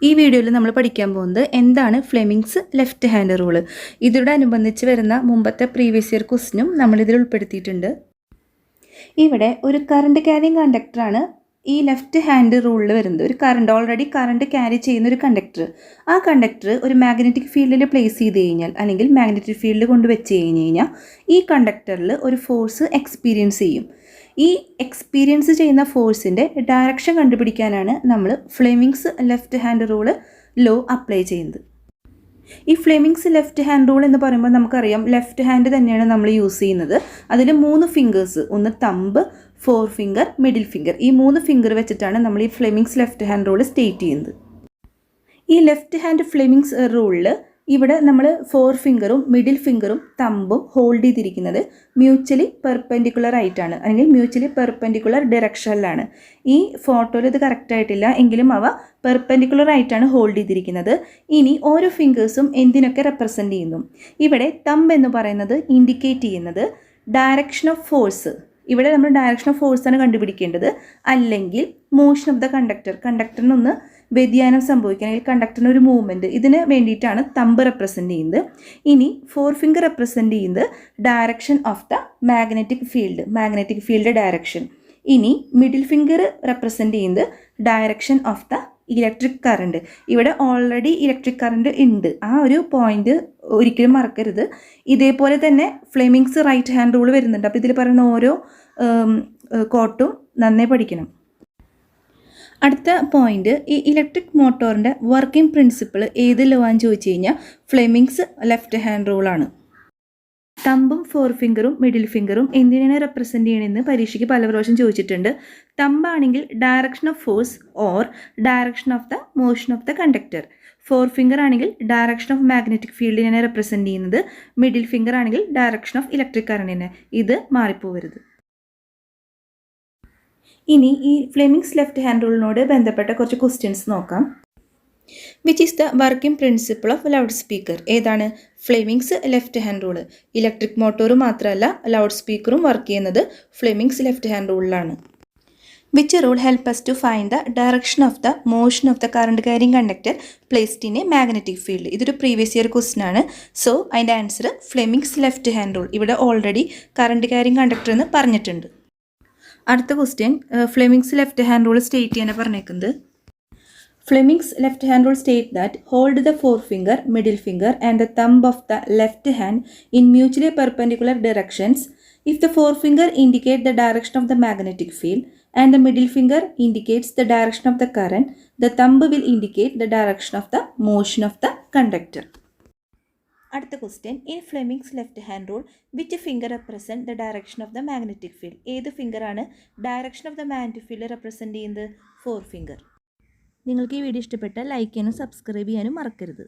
ഈ വീഡിയോയിൽ നമ്മൾ പഠിക്കാൻ പോകുന്നത് എന്താണ് ഫ്ലെമിങ്സ് ലെഫ്റ്റ് ഹാൻഡ് റൂള്. ഇതിനോടനുബന്ധിച്ച് വരുന്ന മുമ്പത്തെ പ്രീവിയസ് ഇയർ ക്വസ്റ്റിനും നമ്മളിതിൽ ഉൾപ്പെടുത്തിയിട്ടുണ്ട്. ഇവിടെ ഒരു കറണ്ട് ക്യാരിങ് കണ്ടക്ടറാണ് ഈ ലെഫ്റ്റ് ഹാൻഡ് റൂളിൽ വരുന്നത്. ഒരു ഓൾറെഡി കറണ്ട് ക്യാരി ചെയ്യുന്ന ഒരു കണ്ടക്ടർ. ആ കണ്ടക്ടർ ഒരു മാഗ്നറ്റിക് ഫീൽഡിൽ പ്ലേസ് ചെയ്ത് കഴിഞ്ഞാൽ അല്ലെങ്കിൽ മാഗ്നറ്റിക് ഫീൽഡിൽ കൊണ്ട് വെച്ച് കഴിഞ്ഞാൽ ഈ കണ്ടക്ടറിൽ ഒരു ഫോഴ്സ് എക്സ്പീരിയൻസ് ചെയ്യും. ഈ എക്സ്പീരിയൻസ് ചെയ്യുന്ന ഫോഴ്സിൻ്റെ ഡയറക്ഷൻ കണ്ടുപിടിക്കാനാണ് നമ്മൾ Fleming's left hand rule law apply ചെയ്യുന്നത്. ഈ ഫ്ലെമിങ്സ് ലെഫ്റ്റ് ഹാൻഡ് റൂൾ എന്ന് പറയുമ്പോൾ നമുക്കറിയാം ലെഫ്റ്റ് ഹാൻഡ് തന്നെയാണ് നമ്മൾ യൂസ് ചെയ്യുന്നത്. അതിൽ 3 ഫിംഗേഴ്സ്, ഒന്ന് തമ്പ്, 4 ഫിംഗർ, മിഡിൽ ഫിംഗർ, ഈ 3 ഫിംഗർ വെച്ചിട്ടാണ് നമ്മൾ ഈ Fleming's left hand rule state ചെയ്യുന്നത്. ഈ ലെഫ്റ്റ് ഹാൻഡ് ഫ്ലെമിങ്സ് റൂളിൽ ഇവിടെ നമ്മൾ 4 ഫിംഗറും മിഡിൽ ഫിംഗറും തമ്പും ഹോൾഡ് ചെയ്തിരിക്കുന്നത് മ്യൂച്വലി പെർപെൻഡിക്കുലർ ആയിട്ടാണ്, അല്ലെങ്കിൽ മ്യൂച്വലി പെർപെൻഡിക്കുലർ ഡയറക്ഷനിലാണ്. ഈ ഫോട്ടോയിൽ ഇത് കറക്റ്റായിട്ടില്ല എങ്കിലും അവ പെർപെൻഡിക്കുലർ ആയിട്ടാണ് ഹോൾഡ് ചെയ്തിരിക്കുന്നത്. ഇനി ഓരോ ഫിംഗേഴ്സും എന്തിനൊക്കെ റെപ്രസെൻ്റ് ചെയ്യുന്നു? ഇവിടെ തമ്പ് എന്ന് പറയുന്നത് ഇൻഡിക്കേറ്റ് ചെയ്യുന്നത് ഡയറക്ഷൻ ഓഫ് ഫോഴ്സ്. ഇവിടെ നമ്മൾ ഡയറക്ഷൻ ഓഫ് ഫോഴ്സാണ് കണ്ടുപിടിക്കേണ്ടത്, അല്ലെങ്കിൽ മോഷൻ ഓഫ് ദ കണ്ടക്ടറിനൊന്ന് വ്യതിയാനം സംഭവിക്കുക, അല്ലെങ്കിൽ കണ്ടക്ടറിന് ഒരു മൂവ്മെൻറ്റ്, ഇതിന് വേണ്ടിയിട്ടാണ് തമ്പ് റെപ്രസെൻ്റ് ചെയ്യുന്നത്. ഇനി 4 ഫിംഗർ റെപ്രസെൻ്റ് ചെയ്യുന്നത് direction of the magnetic field direction. ഇനി മിഡിൽ ഫിംഗർ റെപ്രസെൻ്റ് ചെയ്യുന്നത് direction of the electric current. ഇവിടെ ഓൾറെഡി ഇലക്ട്രിക് കറണ്ട് ഉണ്ട്, ആ ഒരു പോയിന്റ് ഒരിക്കലും മറക്കരുത്. ഇതേപോലെ തന്നെ ഫ്ലെമിങ്സ് റൈറ്റ് ഹാൻഡ് റൂൾ വരുന്നുണ്ട്. അപ്പോൾ ഇതിൽ പറയുന്ന ഓരോ കോട്ടും നന്നായി പഠിക്കണം. അടുത്ത പോയിന്റ്, ഈ ഇലക്ട്രിക് മോട്ടോറിൻ്റെ വർക്കിംഗ് പ്രിൻസിപ്പിൾ ഏത് ലോ ആണെന്ന് ചോദിച്ചു കഴിഞ്ഞാൽ ഫ്ലെമിങ്സ് ലെഫ്റ്റ് ഹാൻഡ് റൂളാണ്. തമ്പും 4 ഫിംഗറും മിഡിൽ ഫിംഗറും എന്തിനാണ് റെപ്രസെൻ്റ് ചെയ്യണമെന്ന് പരീക്ഷയ്ക്ക് പല പ്രാവശ്യം ചോദിച്ചിട്ടുണ്ട്. തമ്പാണെങ്കിൽ direction of force or direction of the motion of the conductor. 4 finger ആണെങ്കിൽ ഡയറക്ഷൻ ഓഫ് മാഗ്നറ്റിക് ഫീൽഡിനെ റെപ്രസെൻ്റ് ചെയ്യുന്നത്. മിഡിൽ ഫിംഗർ ആണെങ്കിൽ ഡയറക്ഷൻ ഓഫ് ഇലക്ട്രിക് കറണ്ടിനെ. ഇത് മാറിപ്പോവരുത്. ഇനി ഈ ഫ്ലെമിങ്സ് ലെഫ്റ്റ് ഹാൻഡ് റൂളിനോട് ബന്ധപ്പെട്ട കുറച്ച് ക്വസ്റ്റ്യൻസ് നോക്കാം. Which is the working principle of loud speaker? ഏതാണ്? Fleming's left hand rule. Electric motor മാത്രമല്ല, ലൗഡ് സ്പീക്കറും വർക്ക് ചെയ്യുന്നത് ഫ്ലെമിങ്സ് ലെഫ്റ്റ് ഹാൻഡ് റൂളിലാണ്. Which rule help us to find the direction of the motion of the current carrying conductor placed in a magnetic field? ഇതൊരു previous year question ആണ്. So അതിൻ്റെ answer Fleming's left hand rule. ഇവിടെ already current carrying conductor എന്ന് പറഞ്ഞിട്ടുണ്ട്. അടുത്ത question, Fleming's left hand rule state ചെയ്യാൻ പറഞ്ഞേക്കുന്നത്. Fleming's left hand rule state that hold the forefinger, middle finger and the thumb of the left hand in mutually perpendicular directions. If the forefinger indicates the direction of the magnetic field and the middle finger indicates the direction of the current, the thumb will indicate the direction of the motion of the conductor. അടുത്ത question, in Fleming's left hand rule which finger represent the direction of the magnetic field? ഏത് ഫിംഗറാണ് direction of the magnetic field represent ചെയ്യുന്നത്? 4 finger. നിങ്ങൾക്ക് ഈ video ഇഷ്ടപ്പെട്ടാൽ like ചെയ്യാനും subscribe ചെയ്യാനും മറക്കരുത്.